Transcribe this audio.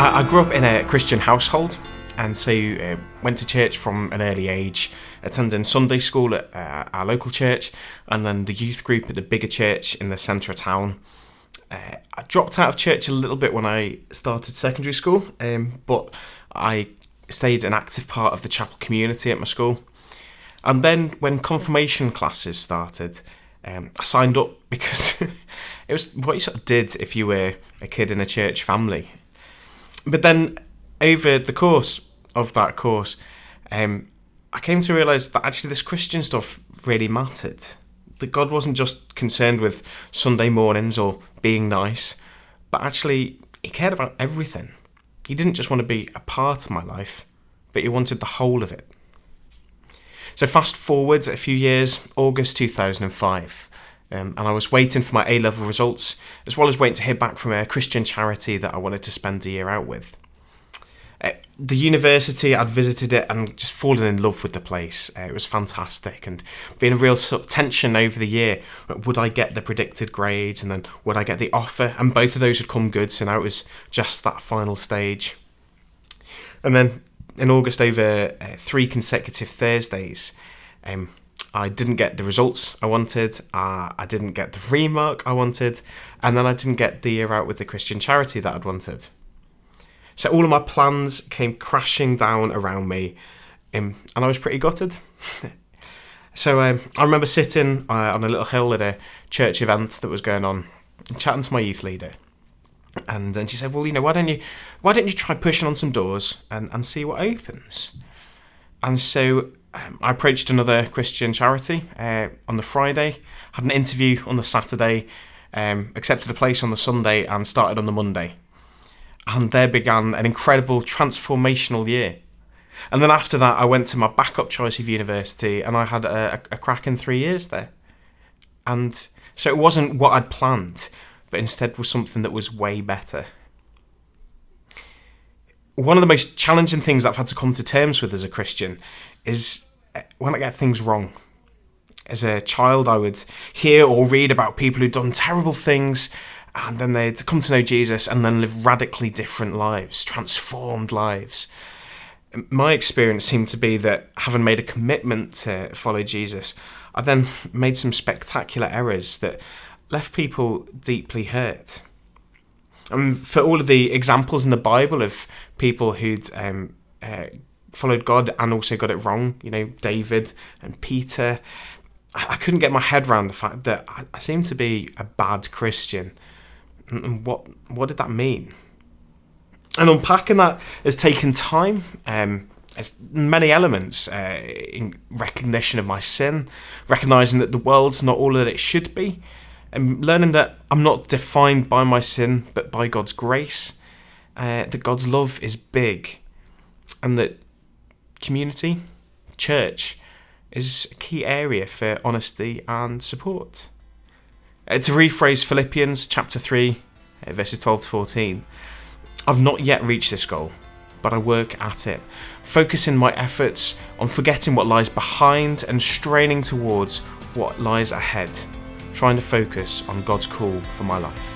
I grew up in a Christian household, and so went to church from an early age, attending Sunday school at our local church, and then the youth group at the bigger church in the centre of town. I dropped out of church a little bit when I started secondary school, but I stayed an active part of the chapel community at my school. And then when confirmation classes started, I signed up because it was what you sort of did if you were a kid in a church family. But then over the course of that course, I came to realise that actually this Christian stuff really mattered. That God wasn't just concerned with Sunday mornings or being nice, but actually he cared about everything. He didn't just want to be a part of my life, but he wanted the whole of it. So fast forward a few years, August 2005, and I was waiting for my A-level results, as well as waiting to hear back from a Christian charity that I wanted to spend the year out with. The university, I'd visited it and just fallen in love with the place. It was fantastic, and been a real sort of tension over the year. Would I get the predicted grades, and then would I get the offer? And both of those had come good, so now it was just that final stage. And then in August, over 3 consecutive Thursdays, I didn't get the results I wanted, I didn't get the remark I wanted, and then I didn't get the year out with the Christian charity that I'd wanted. So all of my plans came crashing down around me, and I was pretty gutted. So I remember sitting on a little hill at a church event that was going on, and chatting to my youth leader. And then she said, well, why don't you try pushing on some doors and see what opens? And so I approached another Christian charity on the Friday, had an interview on the Saturday, accepted a place on the Sunday, and started on the Monday. And there began an incredible transformational year. And then after that, I went to my backup choice of university, and I had a cracking 3 years there. And so it wasn't what I'd planned, but instead was something that was way better. One of the most challenging things that I've had to come to terms with as a Christian is when I get things wrong. As a child, I would hear or read about people who'd done terrible things, and then they'd come to know Jesus and then live radically different lives, transformed lives. My experience seemed to be that having made a commitment to follow Jesus, I then made some spectacular errors that left people deeply hurt. And for all of the examples in the Bible of people who'd followed God and also got it wrong, David and Peter, I couldn't get my head around the fact that I seemed to be a bad Christian. And what did that mean? And unpacking that has taken time. There's many elements in recognition of my sin, recognising that the world's not all that it should be, and learning that I'm not defined by my sin, but by God's grace, that God's love is big, and that community, church, is a key area for honesty and support. To rephrase Philippians chapter 3, verses 12 to 14, I've not yet reached this goal, but I work at it, focusing my efforts on forgetting what lies behind and straining towards what lies ahead, trying to focus on God's call for my life.